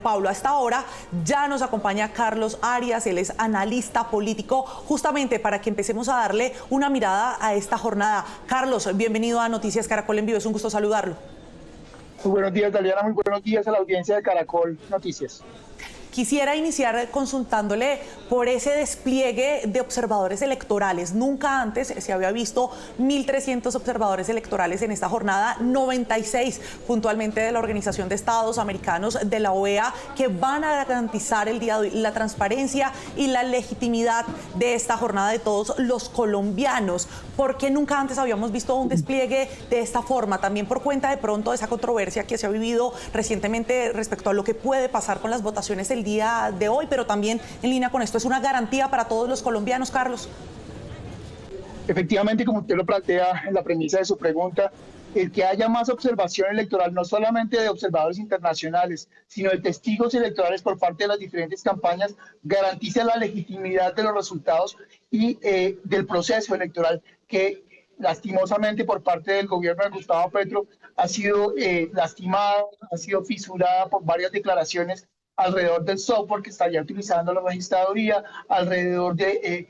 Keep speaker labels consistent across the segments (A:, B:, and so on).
A: Pablo, a esta hora ya nos acompaña Carlos Arias, él es analista político, justamente para que empecemos a darle una mirada a esta jornada. Carlos, bienvenido a Noticias Caracol en Vivo, es un gusto saludarlo.
B: Muy buenos días, Daliana, muy buenos días a la audiencia de Caracol Noticias.
A: Quisiera iniciar consultándole por ese despliegue de observadores electorales. Nunca antes se había visto 1.300 observadores electorales en esta jornada, 96 puntualmente de la Organización de Estados Americanos, de la OEA, que van a garantizar el día de hoy la transparencia y la legitimidad de esta jornada de todos los colombianos. ¿Por qué nunca antes habíamos visto un despliegue de esta forma? También por cuenta de pronto de esa controversia que se ha vivido recientemente respecto a lo que puede pasar con las votaciones el día de hoy, pero también en línea con esto, ¿es una garantía para todos los colombianos, Carlos?
B: Efectivamente, como usted lo plantea en la premisa de su pregunta, el que haya más observación electoral, no solamente de observadores internacionales, sino de testigos electorales por parte de las diferentes campañas, garantiza la legitimidad de los resultados y del proceso electoral que lastimosamente por parte del gobierno de Gustavo Petro ha sido lastimado, ha sido fisurada por varias declaraciones alrededor del software que estaría utilizando la registraduría, alrededor de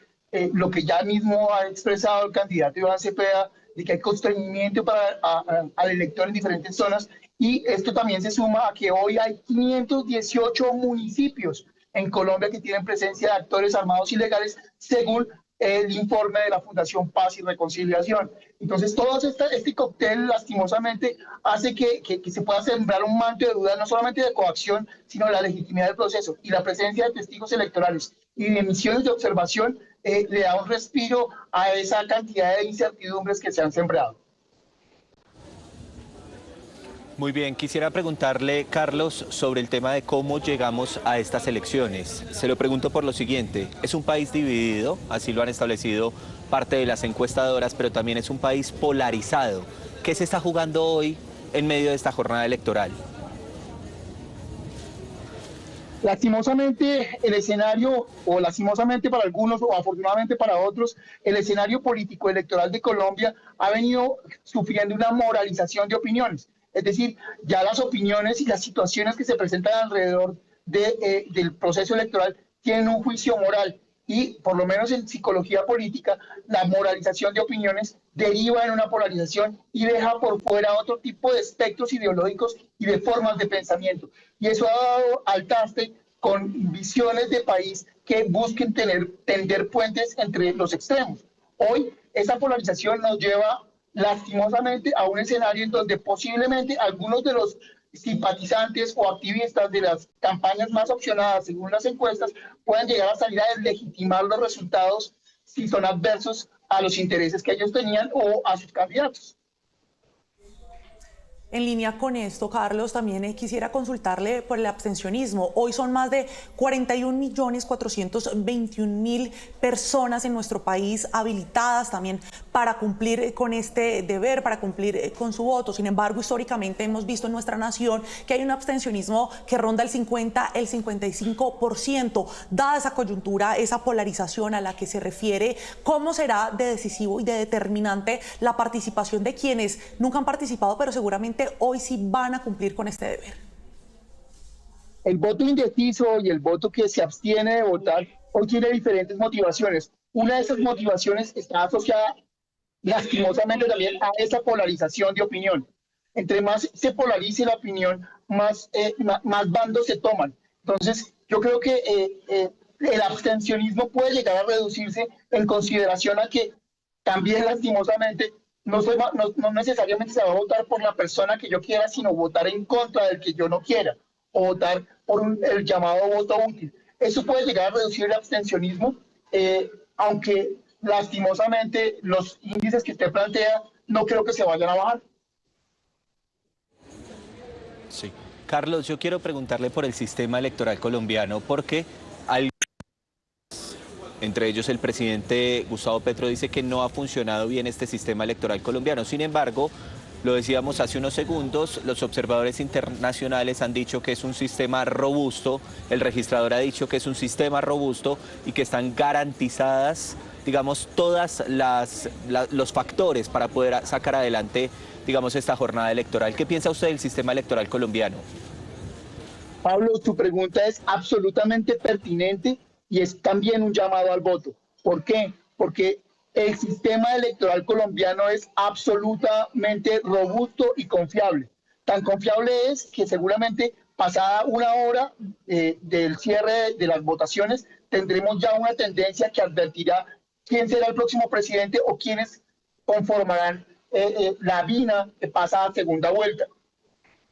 B: lo que ya mismo ha expresado el candidato Iván Cepeda, de que hay constreñimiento al elector en diferentes zonas, y esto también se suma a que hoy hay 518 municipios en Colombia que tienen presencia de actores armados ilegales, según el informe de la Fundación Paz y Reconciliación. Entonces, todo este cóctel, lastimosamente, hace que se pueda sembrar un manto de duda, no solamente de coacción, sino de la legitimidad del proceso. Y la presencia de testigos electorales y de emisiones de observación le da un respiro a esa cantidad de incertidumbres que se han sembrado.
C: Muy bien, quisiera preguntarle, Carlos, sobre el tema de cómo llegamos a estas elecciones. Se lo pregunto por lo siguiente, es un país dividido, así lo han establecido parte de las encuestadoras, pero también es un país polarizado. ¿Qué se está jugando hoy en medio de esta jornada electoral?
B: Lastimosamente el escenario, o lastimosamente para algunos o afortunadamente para otros, el escenario político electoral de Colombia ha venido sufriendo una moralización de opiniones. Es decir, ya las opiniones y las situaciones que se presentan alrededor del proceso electoral tienen un juicio moral, y por lo menos en psicología política la moralización de opiniones deriva en una polarización y deja por fuera otro tipo de espectros ideológicos y de formas de pensamiento. Y eso ha dado al traste con visiones de país que busquen tender puentes entre los extremos. Hoy esa polarización nos lleva lastimosamente a un escenario en donde posiblemente algunos de los simpatizantes o activistas de las campañas más opcionadas según las encuestas puedan llegar a salir a deslegitimar los resultados si son adversos a los intereses que ellos tenían o a sus candidatos.
A: En línea con esto, Carlos, también quisiera consultarle por el abstencionismo. Hoy son más de 41.421.000 personas en nuestro país habilitadas también para cumplir con este deber, para cumplir con su voto. Sin embargo, históricamente hemos visto en nuestra nación que hay un abstencionismo que ronda el 50, el 55%. Dada esa coyuntura, esa polarización a la que se refiere, ¿cómo será de decisivo y de determinante la participación de quienes nunca han participado, pero seguramente hoy sí van a cumplir con este deber?
B: El voto indeciso y el voto que se abstiene de votar hoy tiene diferentes motivaciones. Una de esas motivaciones está asociada lastimosamente también a esa polarización de opinión. Entre más se polarice la opinión, más bandos se toman. Entonces, yo creo que el abstencionismo puede llegar a reducirse en consideración a que también lastimosamente no necesariamente se va a votar por la persona que yo quiera, sino votar en contra del que yo no quiera, o votar por el llamado voto útil. Eso puede llegar a reducir el abstencionismo, aunque lastimosamente los índices que usted plantea no creo que se vayan a bajar.
C: Sí. Carlos, yo quiero preguntarle por el sistema electoral colombiano, porque entre ellos el presidente Gustavo Petro dice que no ha funcionado bien este sistema electoral colombiano. Sin embargo, lo decíamos hace unos segundos, los observadores internacionales han dicho que es un sistema robusto, el registrador ha dicho que es un sistema robusto y que están garantizadas, digamos, todas los factores para poder sacar adelante, digamos, esta jornada electoral. ¿Qué piensa usted del sistema electoral colombiano?
B: Pablo, tu pregunta es absolutamente pertinente y es también un llamado al voto. ¿Por qué? Porque el sistema electoral colombiano es absolutamente robusto y confiable. Tan confiable es que seguramente pasada una hora del cierre de las votaciones tendremos ya una tendencia que advertirá quién será el próximo presidente o quiénes conformarán la vina que pasa a segunda vuelta.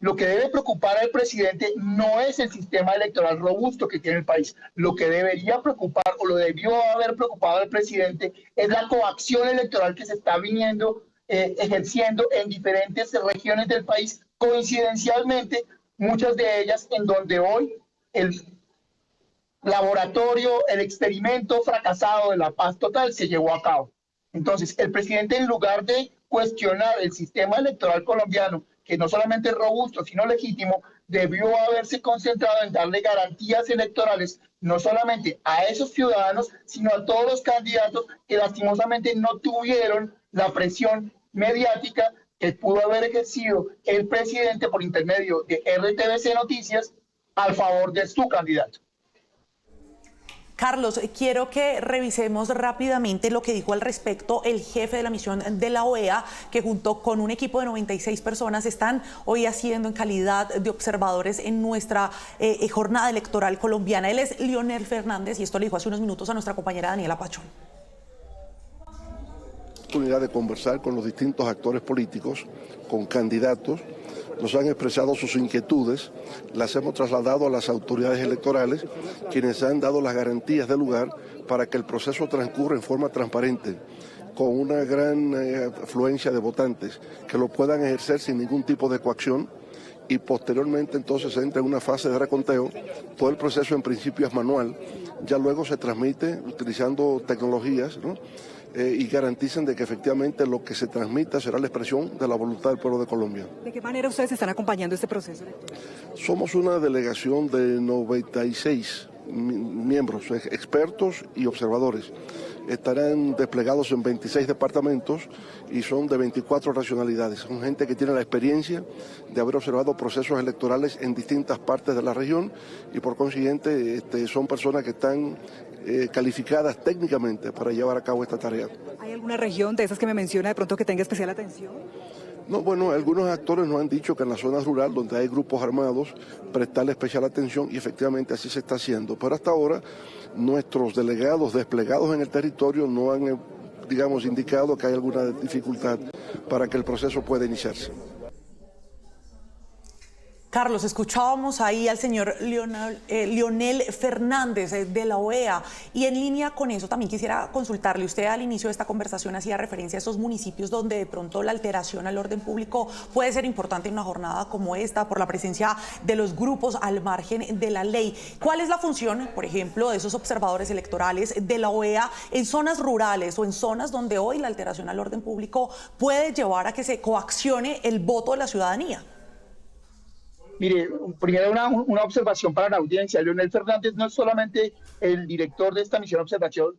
B: Lo que debe preocupar al presidente no es el sistema electoral robusto que tiene el país. Lo que debería preocupar o lo debió haber preocupado al presidente es la coacción electoral que se está viniendo ejerciendo en diferentes regiones del país, coincidencialmente, muchas de ellas en donde hoy el laboratorio, el experimento fracasado de la paz total se llevó a cabo. Entonces, el presidente, en lugar de cuestionar el sistema electoral colombiano, que no solamente es robusto, sino legítimo, debió haberse concentrado en darle garantías electorales, no solamente a esos ciudadanos, sino a todos los candidatos que lastimosamente no tuvieron la presión mediática que pudo haber ejercido el presidente por intermedio de RTBC Noticias al favor de su candidato.
A: Carlos, quiero que revisemos rápidamente lo que dijo al respecto el jefe de la misión de la OEA, que junto con un equipo de 96 personas están hoy haciendo en calidad de observadores en nuestra jornada electoral colombiana. Él es Leonel Fernández y esto le dijo hace unos minutos a nuestra compañera Daniela Pachón.
D: Oportunidad de conversar con los distintos actores políticos, con candidatos, nos han expresado sus inquietudes, las hemos trasladado a las autoridades electorales, quienes han dado las garantías del lugar para que el proceso transcurra en forma transparente, con una gran afluencia de votantes, que lo puedan ejercer sin ningún tipo de coacción y posteriormente entonces se entra en una fase de reconteo. Todo el proceso en principio es manual, ya luego se transmite utilizando tecnologías, ¿no? Y garantizan de que efectivamente lo que se transmita será la expresión de la voluntad del pueblo de Colombia.
E: ¿De qué manera ustedes están acompañando este proceso?
D: Somos una delegación de 96 miembros, expertos y observadores. Estarán desplegados en 26 departamentos y son de 24 nacionalidades. Son gente que tiene la experiencia de haber observado procesos electorales en distintas partes de la región y por consiguiente son personas que están calificadas técnicamente para llevar a cabo esta tarea.
E: ¿Hay alguna región de esas que me menciona de pronto que tenga especial atención?
D: No, bueno, algunos actores nos han dicho que en la zona rural, donde hay grupos armados, prestarle especial atención y efectivamente así se está haciendo. Pero hasta ahora nuestros delegados desplegados en el territorio no han, digamos, indicado que hay alguna dificultad para que el proceso pueda iniciarse.
A: Carlos, escuchábamos ahí al señor Leonel Fernández de la OEA y en línea con eso también quisiera consultarle. Usted al inicio de esta conversación hacía referencia a esos municipios donde de pronto la alteración al orden público puede ser importante en una jornada como esta por la presencia de los grupos al margen de la ley. ¿Cuál es la función, por ejemplo, de esos observadores electorales de la OEA en zonas rurales o en zonas donde hoy la alteración al orden público puede llevar a que se coaccione el voto de la ciudadanía?
B: Mire, primero una observación para la audiencia. Leonel Fernández no es solamente el director de esta misión de observación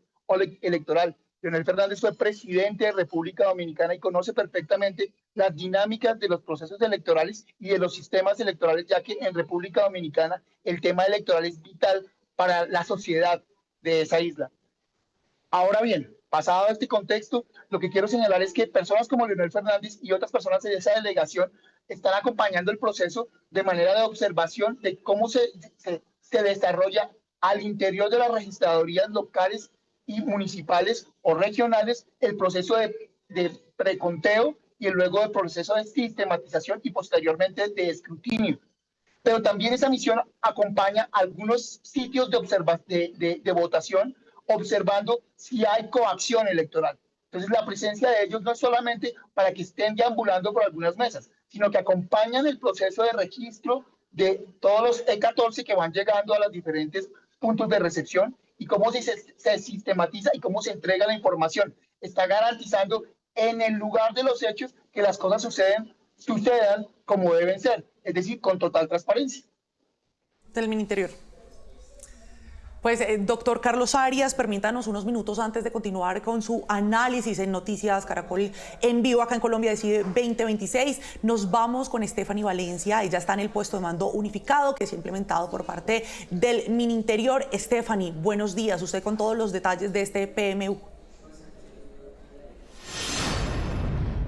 B: electoral. Leonel Fernández fue presidente de República Dominicana y conoce perfectamente las dinámicas de los procesos electorales y de los sistemas electorales, ya que en República Dominicana el tema electoral es vital para la sociedad de esa isla. Ahora bien, pasado este contexto, lo que quiero señalar es que personas como Leonel Fernández y otras personas de esa delegación están acompañando el proceso de manera de observación de cómo se desarrolla al interior de las registradurías locales y municipales o regionales el proceso de preconteo y luego el proceso de sistematización y posteriormente de escrutinio. Pero también esa misión acompaña algunos sitios de votación, observando si hay coacción electoral. Entonces, la presencia de ellos no es solamente para que estén deambulando por algunas mesas, sino que acompañan el proceso de registro de todos los E14 que van llegando a los diferentes puntos de recepción y cómo se sistematiza y cómo se entrega la información. Está garantizando en el lugar de los hechos que las cosas sucedan como deben ser, es decir, con total transparencia.
A: Del Ministerio. Pues, doctor Carlos Arias, permítanos unos minutos antes de continuar con su análisis en Noticias Caracol en vivo acá en Colombia Decide 2026. Nos vamos con Stephanie Valencia. Ella está en el puesto de mando unificado que se ha implementado por parte del Mininterior. Stephanie, buenos días. Usted con todos los detalles de este PMU.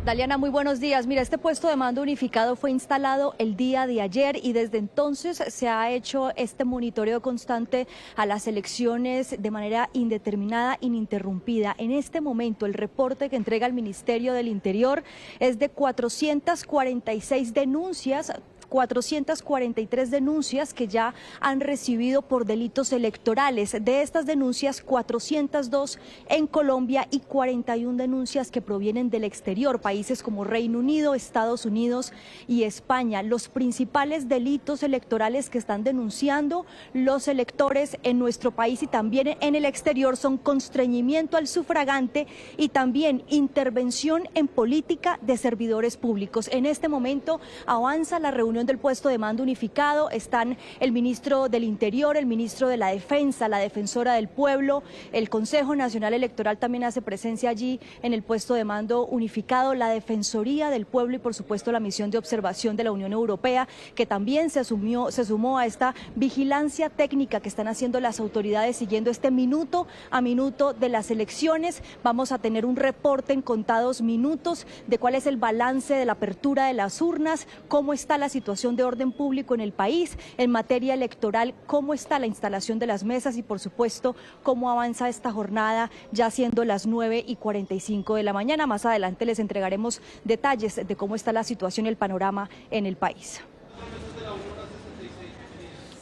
F: Daliana, muy buenos días. Mira, este puesto de mando unificado fue instalado el día de ayer y desde entonces se ha hecho este monitoreo constante a las elecciones de manera indeterminada, ininterrumpida. En este momento, el reporte que entrega el Ministerio del Interior es de 446 denuncias, 443 denuncias que ya han recibido por delitos electorales. De estas denuncias, 402 en Colombia y 41 denuncias que provienen del exterior, países como Reino Unido, Estados Unidos y España. Los principales delitos electorales que están denunciando los electores en nuestro país y también en el exterior son constreñimiento al sufragante y también intervención en política de servidores públicos. En este momento avanza la reunión del puesto de mando unificado. Están el ministro del Interior, el ministro de la Defensa, la defensora del pueblo, el Consejo Nacional Electoral también hace presencia allí en el puesto de mando unificado, la Defensoría del Pueblo y por supuesto la misión de observación de la Unión Europea, que también se sumó a esta vigilancia técnica que están haciendo las autoridades siguiendo este minuto a minuto de las elecciones. Vamos a tener un reporte en contados minutos de cuál es el balance de la apertura de las urnas, cómo está la situación de orden público en el país, en materia electoral, cómo está la instalación de las mesas y por supuesto cómo avanza esta jornada ya siendo las 9:45 de la mañana. Más adelante les entregaremos detalles de cómo está la situación y el panorama en el país.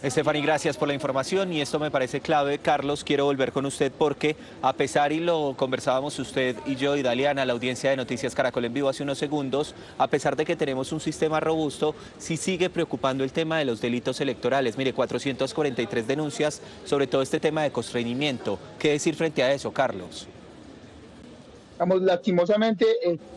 C: Stephanie, gracias por la información y esto me parece clave. Carlos, quiero volver con usted porque a pesar, y lo conversábamos usted y yo y Daliana, la audiencia de Noticias Caracol en vivo hace unos segundos, a pesar de que tenemos un sistema robusto, sí sigue preocupando el tema de los delitos electorales. Mire, 443 denuncias sobre todo este tema de constreñimiento. ¿Qué decir frente a eso, Carlos?
B: Lastimosamente,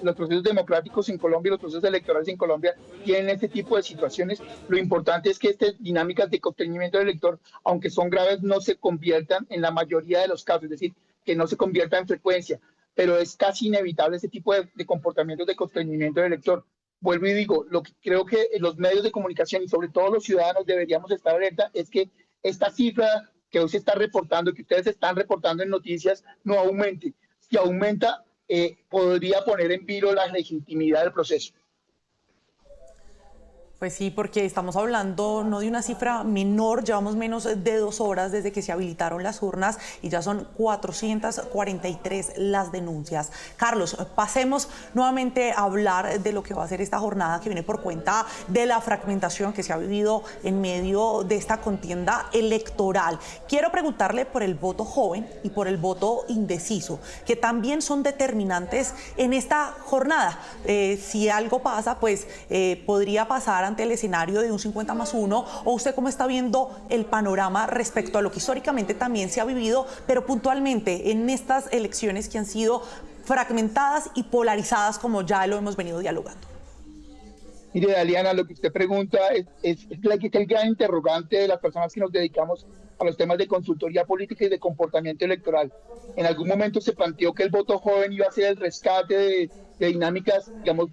B: los procesos democráticos en Colombia y los procesos electorales en Colombia tienen este tipo de situaciones. Lo importante es que estas dinámicas de constreñimiento del elector, aunque son graves, no se conviertan en la mayoría de los casos, es decir, que no se convierta en frecuencia, pero es casi inevitable este tipo de comportamientos de constreñimiento del elector. Vuelvo y digo, lo que creo que los medios de comunicación y sobre todo los ciudadanos deberíamos estar alerta es que esta cifra que hoy se está reportando, que ustedes están reportando en noticias, no aumente. Si aumenta, podría poner en vilo la legitimidad del proceso.
A: Pues sí, porque estamos hablando no de una cifra menor, llevamos menos de 2 horas desde que se habilitaron las urnas y ya son 443 las denuncias. Carlos, pasemos nuevamente a hablar de lo que va a ser esta jornada que viene por cuenta de la fragmentación que se ha vivido en medio de esta contienda electoral. Quiero preguntarle por el voto joven y por el voto indeciso, que también son determinantes en esta jornada. Si algo pasa, pues podría pasar ante el escenario de un 50+1, o usted cómo está viendo el panorama respecto a lo que históricamente también se ha vivido, pero puntualmente en estas elecciones que han sido fragmentadas y polarizadas como ya lo hemos venido dialogando.
B: Mire, Daliana, lo que usted pregunta es el gran interrogante de las personas que nos dedicamos a los temas de consultoría política y de comportamiento electoral. En algún momento se planteó que el voto joven iba a ser el rescate de dinámicas, digamos,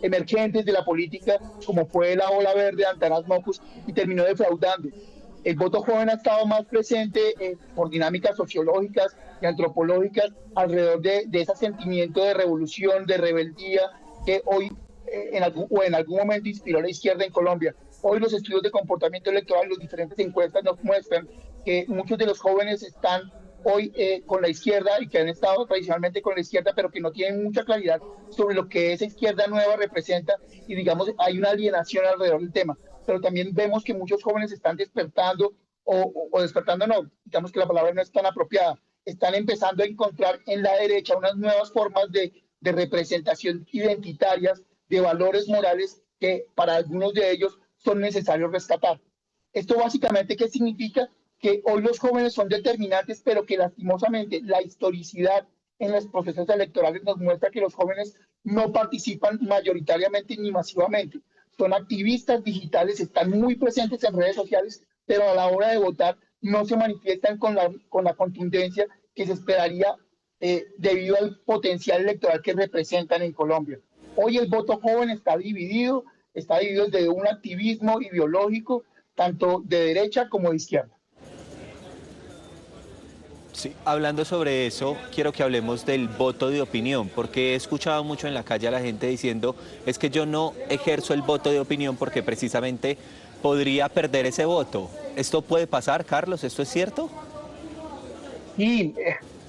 B: emergentes de la política, como fue la ola verde de Antanas Mocus, y terminó defraudando. El voto joven ha estado más presente por dinámicas sociológicas y antropológicas alrededor de ese sentimiento de revolución, de rebeldía, que hoy en algún momento inspiró a la izquierda en Colombia. Hoy los estudios de comportamiento electoral, las diferentes encuestas nos muestran que muchos de los jóvenes están hoy con la izquierda y que han estado tradicionalmente con la izquierda, pero que no tienen mucha claridad sobre lo que esa izquierda nueva representa y digamos hay una alienación alrededor del tema. Pero también vemos que muchos jóvenes están despertando o despertando no, digamos que la palabra no es tan apropiada, están empezando a encontrar en la derecha unas nuevas formas de representación identitarias, de valores morales que para algunos de ellos son necesarios rescatar. Esto básicamente, ¿qué significa? Que hoy los jóvenes son determinantes, pero que lastimosamente la historicidad en los procesos electorales nos muestra que los jóvenes no participan mayoritariamente ni masivamente. Son activistas digitales, están muy presentes en redes sociales, pero a la hora de votar no se manifiestan con la contundencia que se esperaría debido al potencial electoral que representan en Colombia. Hoy el voto joven está dividido desde un activismo ideológico, tanto de derecha como de izquierda.
C: Sí, hablando sobre eso, quiero que hablemos del voto de opinión, porque he escuchado mucho en la calle a la gente diciendo, es que yo no ejerzo el voto de opinión porque precisamente podría perder ese voto. ¿Esto puede pasar, Carlos? ¿Esto es cierto?
B: Sí,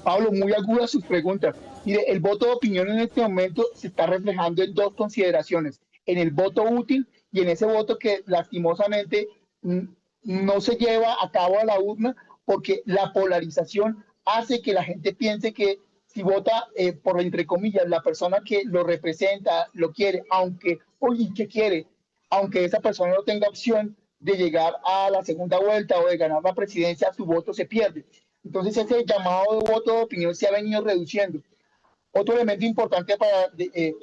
B: Pablo, muy agudas sus preguntas. Mire, el voto de opinión en este momento se está reflejando en dos consideraciones, en el voto útil y en ese voto que lastimosamente no se lleva a cabo a la urna, porque la polarización hace que la gente piense que si vota por, entre comillas, la persona que lo representa, lo quiere, aunque esa persona no tenga opción de llegar a la segunda vuelta o de ganar la presidencia, su voto se pierde. Entonces ese llamado de voto de opinión se ha venido reduciendo. Otro elemento importante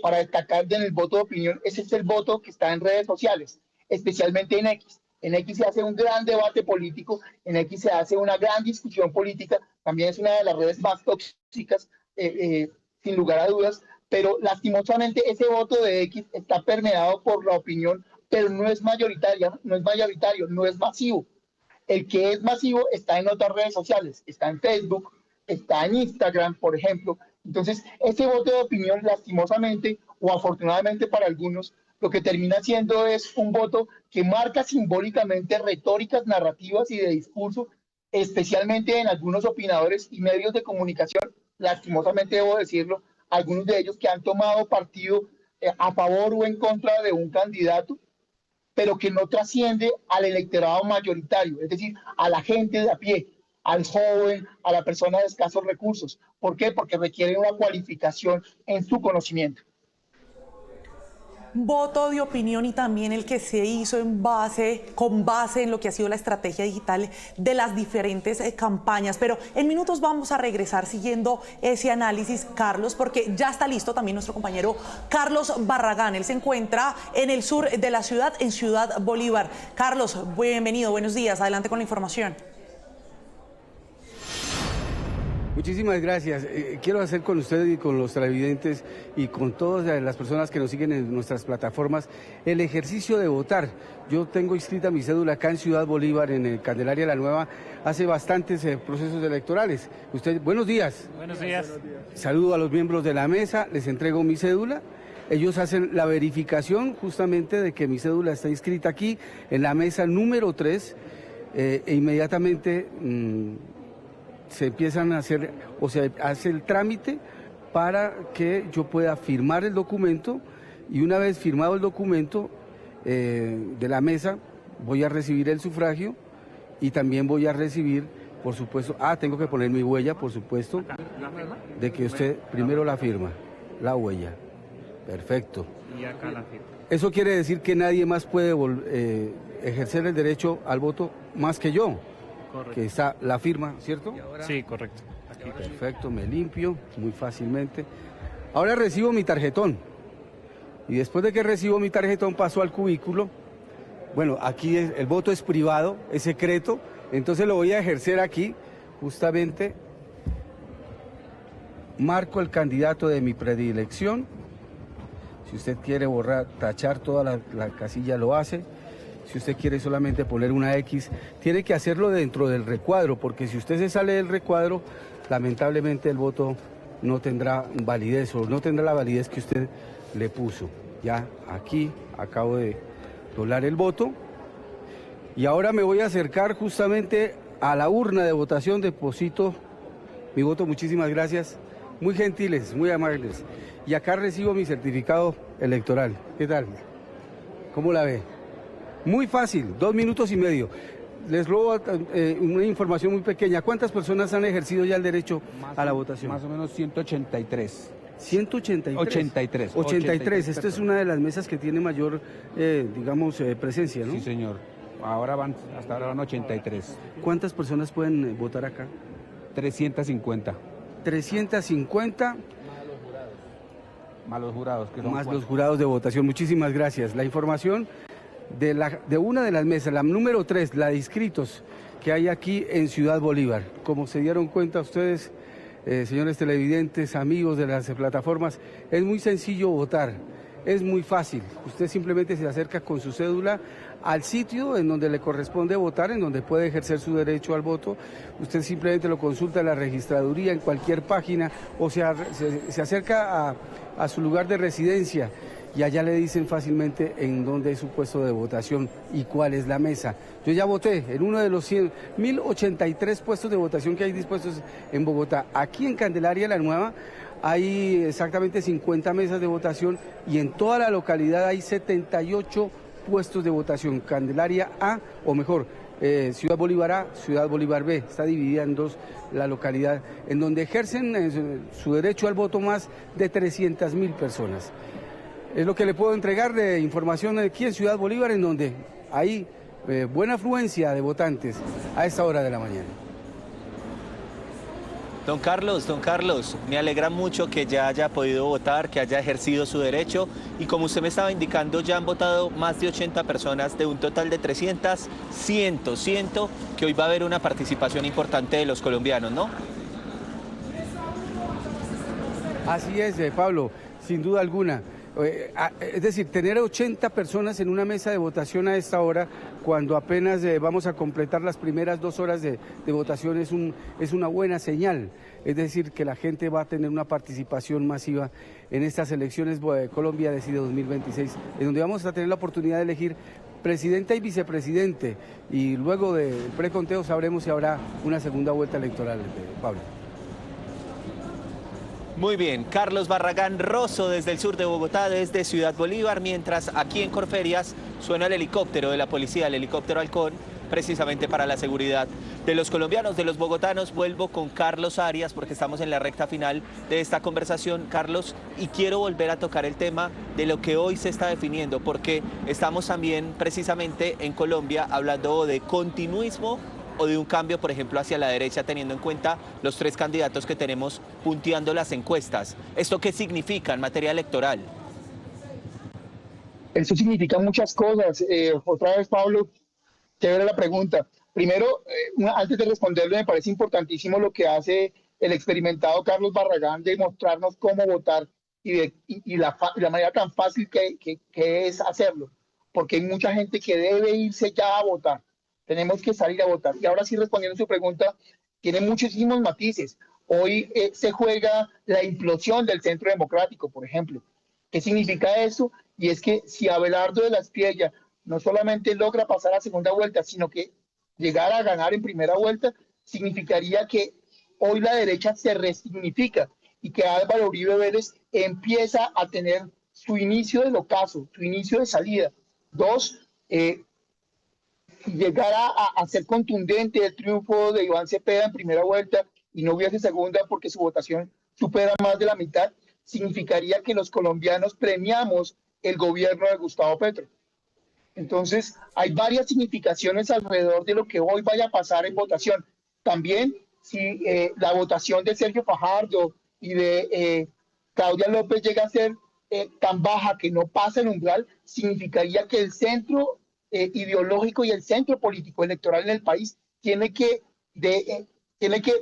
B: para destacar en el voto de opinión es el voto que está en redes sociales, especialmente en X. En X se hace un gran debate político, en X se hace una gran discusión política, también es una de las redes más tóxicas, sin lugar a dudas, pero lastimosamente ese voto de X está permeado por la opinión, pero no es mayoritario, no es masivo. El que es masivo está en otras redes sociales, está en Facebook, está en Instagram, por ejemplo. Entonces, ese voto de opinión, lastimosamente o afortunadamente para algunos, lo que termina siendo es un voto que marca simbólicamente retóricas narrativas y de discurso, especialmente en algunos opinadores y medios de comunicación, lastimosamente debo decirlo, algunos de ellos que han tomado partido a favor o en contra de un candidato, pero que no trasciende al electorado mayoritario, es decir, a la gente de a pie, al joven, a la persona de escasos recursos. ¿Por qué? Porque requiere una cualificación en su conocimiento.
A: Voto de opinión y también el que se hizo con base en lo que ha sido la estrategia digital de las diferentes campañas. Pero en minutos vamos a regresar siguiendo ese análisis, Carlos, porque ya está listo también nuestro compañero Carlos Barragán. Él se encuentra en el sur de la ciudad, en Ciudad Bolívar. Carlos, bienvenido, buenos días. Adelante con la información.
G: Muchísimas gracias. Quiero hacer con ustedes y con los televidentes y con todas las personas que nos siguen en nuestras plataformas el ejercicio de votar. Yo tengo inscrita mi cédula acá en Ciudad Bolívar, en el Candelaria La Nueva, hace bastantes procesos electorales. Buenos días.
H: Buenos días.
G: Saludo a los miembros de la mesa, les entrego mi cédula. Ellos hacen la verificación justamente de que mi cédula está inscrita aquí en la mesa número 3 e inmediatamente se empiezan a hacer, o se hace el trámite para que yo pueda firmar el documento, y una vez firmado el documento de la mesa, voy a recibir el sufragio y también voy a recibir, por supuesto, tengo que poner mi huella, por supuesto, de que usted primero la firma, la huella. Perfecto.
H: Y acá la firma.
G: Eso quiere decir que nadie más puede ejercer el derecho al voto más que yo. Correcto. Que está la firma, ¿cierto?
H: Sí, correcto. Aquí.
G: Perfecto, me limpio muy fácilmente. Ahora recibo mi tarjetón. Y después de que recibo mi tarjetón paso al cubículo. Bueno, aquí el voto es privado, es secreto, entonces lo voy a ejercer aquí, justamente. Marco el candidato de mi predilección. Si usted quiere borrar, tachar toda la casilla, lo hace. Si usted quiere solamente poner una X, tiene que hacerlo dentro del recuadro, porque si usted se sale del recuadro, lamentablemente el voto no tendrá validez o no tendrá la validez que usted le puso. Ya aquí acabo de doblar el voto y ahora me voy a acercar justamente a la urna de votación, deposito mi voto. Muchísimas gracias, muy gentiles, muy amables. Y acá recibo mi certificado electoral. ¿Qué tal? ¿Cómo la ve? Muy fácil, 2 minutos y medio. Les robo una información muy pequeña. ¿Cuántas personas han ejercido ya el derecho a la votación?
I: Más o menos 183.
G: 183. 83. Esta es una de las mesas que tiene mayor, presencia, ¿no?
I: Sí, señor. Hasta ahora van 83.
G: ¿Cuántas personas pueden votar acá?
I: 350.
G: 350.
I: Más los jurados. Que son
G: más
I: 4.
G: los jurados de votación. Muchísimas gracias. La información de una de las mesas, la número 3, la de inscritos que hay aquí en Ciudad Bolívar. Como se dieron cuenta ustedes, señores televidentes, amigos de las plataformas, es muy sencillo votar, es muy fácil. Usted simplemente se acerca con su cédula al sitio en donde le corresponde votar, en donde puede ejercer su derecho al voto. Usted simplemente lo consulta en la registraduría, en cualquier página, o se acerca a su lugar de residencia y allá le dicen fácilmente en dónde es su puesto de votación y cuál es la mesa. Yo ya voté en uno de los 1083 puestos de votación que hay dispuestos en Bogotá. Aquí en Candelaria la Nueva hay exactamente 50 mesas de votación y en toda la localidad hay 78 puestos de votación. Candelaria A, o mejor, Ciudad Bolívar A, Ciudad Bolívar B. Está dividida en dos la localidad, en donde ejercen su derecho al voto más de 300.000 personas. Es lo que le puedo entregar de información aquí en Ciudad Bolívar, en donde hay buena afluencia de votantes a esta hora de la mañana.
C: Don Carlos, me alegra mucho que ya haya podido votar, que haya ejercido su derecho y como usted me estaba indicando, ya han votado más de 80 personas de un total de 300. Siento que hoy va a haber una participación importante de los colombianos, ¿no?
G: Así es, Pablo, sin duda alguna. Es decir, tener 80 personas en una mesa de votación a esta hora, cuando apenas vamos a completar las primeras 2 horas de votación, es una buena señal. Es decir, que la gente va a tener una participación masiva en estas elecciones Colombia Decide 2026, en donde vamos a tener la oportunidad de elegir presidenta y vicepresidente, y luego del preconteo sabremos si habrá una segunda vuelta electoral, Pablo.
C: Muy bien, Carlos Barragán Rosso desde el sur de Bogotá, desde Ciudad Bolívar, mientras aquí en Corferias suena el helicóptero de la policía, el helicóptero Halcón, precisamente para la seguridad de los colombianos, de los bogotanos. Vuelvo con Carlos Arias porque estamos en la recta final de esta conversación, Carlos, y quiero volver a tocar el tema de lo que hoy se está definiendo, porque estamos también precisamente en Colombia hablando de continuismo o de un cambio, por ejemplo, hacia la derecha, teniendo en cuenta los 3 candidatos que tenemos punteando las encuestas. ¿Esto qué significa en materia electoral?
B: Eso significa muchas cosas. Otra vez, Pablo, chévere la pregunta. Primero, antes de responderle, me parece importantísimo lo que hace el experimentado Carlos Barragán de mostrarnos cómo votar y la manera tan fácil que es hacerlo, porque hay mucha gente que debe irse ya a votar. Tenemos que salir a votar. Y ahora sí, respondiendo a su pregunta, tiene muchísimos matices. Hoy se juega la implosión del centro democrático, por ejemplo. ¿Qué significa eso? Y es que si Abelardo de la Espriella no solamente logra pasar a segunda vuelta, sino que llegar a ganar en primera vuelta, significaría que hoy la derecha se resignifica y que Álvaro Uribe Vélez empieza a tener su inicio del ocaso, su inicio de salida. 2, llegara a ser contundente el triunfo de Iván Cepeda en primera vuelta y no hubiese segunda porque su votación supera más de la mitad, significaría que los colombianos premiamos el gobierno de Gustavo Petro. Entonces, hay varias significaciones alrededor de lo que hoy vaya a pasar en votación. También, si la votación de Sergio Fajardo y de Claudia López llega a ser tan baja que no pasa el umbral, significaría que el centro ideológico y el centro político electoral en el país tiene que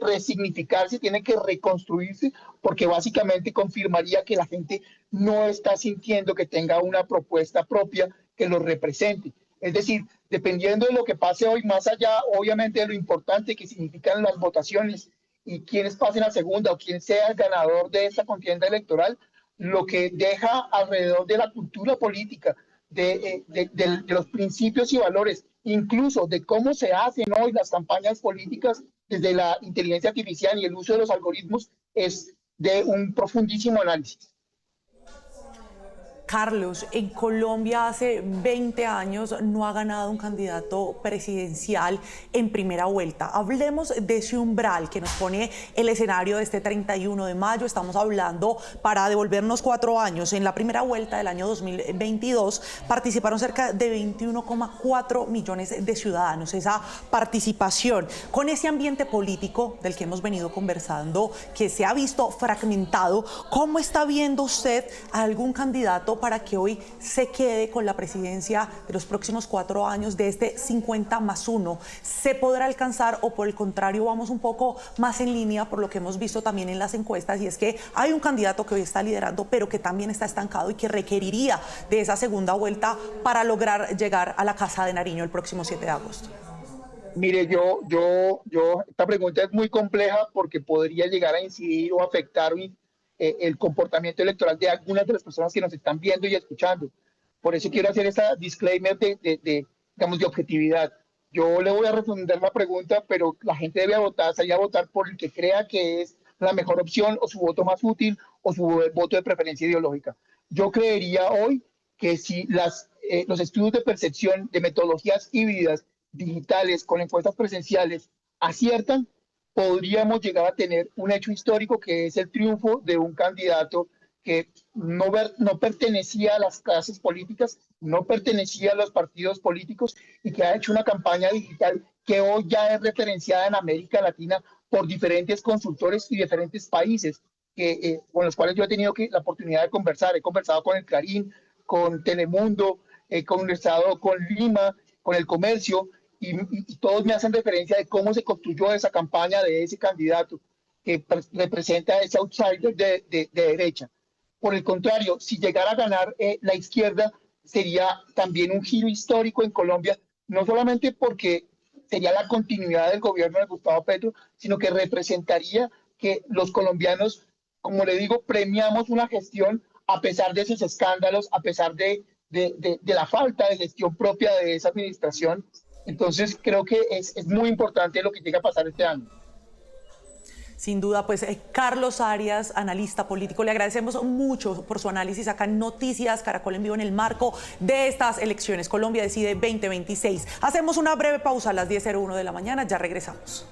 B: resignificarse, tiene que reconstruirse, porque básicamente confirmaría que la gente no está sintiendo que tenga una propuesta propia que lo represente. Es decir, dependiendo de lo que pase hoy, más allá obviamente de lo importante que significan las votaciones y quienes pasen a segunda o quien sea el ganador de esta contienda electoral, lo que deja alrededor de la cultura política, de los principios y valores, incluso de cómo se hacen hoy las campañas políticas desde la inteligencia artificial y el uso de los algoritmos, es de un profundísimo análisis.
A: Carlos, en Colombia hace 20 años no ha ganado un candidato presidencial en primera vuelta. Hablemos de ese umbral que nos pone el escenario de este 31 de mayo. Estamos hablando, para devolvernos 4 años, en la primera vuelta del año 2022 participaron cerca de 21,4 millones de ciudadanos. Esa participación con ese ambiente político del que hemos venido conversando, que se ha visto fragmentado, ¿cómo está viendo usted a algún candidato candidato para que hoy se quede con la presidencia de los próximos 4 años de este 50+1? ¿Se podrá alcanzar o por el contrario vamos un poco más en línea por lo que hemos visto también en las encuestas? Y es que hay un candidato que hoy está liderando, pero que también está estancado y que requeriría de esa segunda vuelta para lograr llegar a la Casa de Nariño el próximo 7 de agosto.
B: Mire, esta pregunta es muy compleja porque podría llegar a incidir o afectar el comportamiento electoral de algunas de las personas que nos están viendo y escuchando. Por eso quiero hacer esta disclaimer de objetividad. Yo le voy a responder la pregunta, pero la gente debe salir a votar por el que crea que es la mejor opción o su voto más útil o su voto de preferencia ideológica. Yo creería hoy que si los estudios de percepción de metodologías híbridas digitales con encuestas presenciales aciertan, podríamos llegar a tener un hecho histórico que es el triunfo de un candidato que no pertenecía a las clases políticas, no pertenecía a los partidos políticos y que ha hecho una campaña digital que hoy ya es referenciada en América Latina por diferentes consultores y diferentes países con los cuales yo he tenido la oportunidad de conversar. He conversado con el Clarín, con Telemundo, he conversado con Lima, con El Comercio, y todos me hacen referencia de cómo se construyó esa campaña de ese candidato que representa a ese outsider de derecha. Por el contrario, si llegara a ganar la izquierda, sería también un giro histórico en Colombia, no solamente porque sería la continuidad del gobierno de Gustavo Petro, sino que representaría que los colombianos, como le digo, premiamos una gestión a pesar de sus escándalos, a pesar de la falta de gestión propia de esa administración. Entonces creo que es muy importante lo que llega a pasar este año.
A: Sin duda, pues Carlos Arias, analista político, le agradecemos mucho por su análisis acá en Noticias Caracol en Vivo en el marco de estas elecciones. Colombia decide 2026. Hacemos una breve pausa a las 10:01 de la mañana, ya regresamos.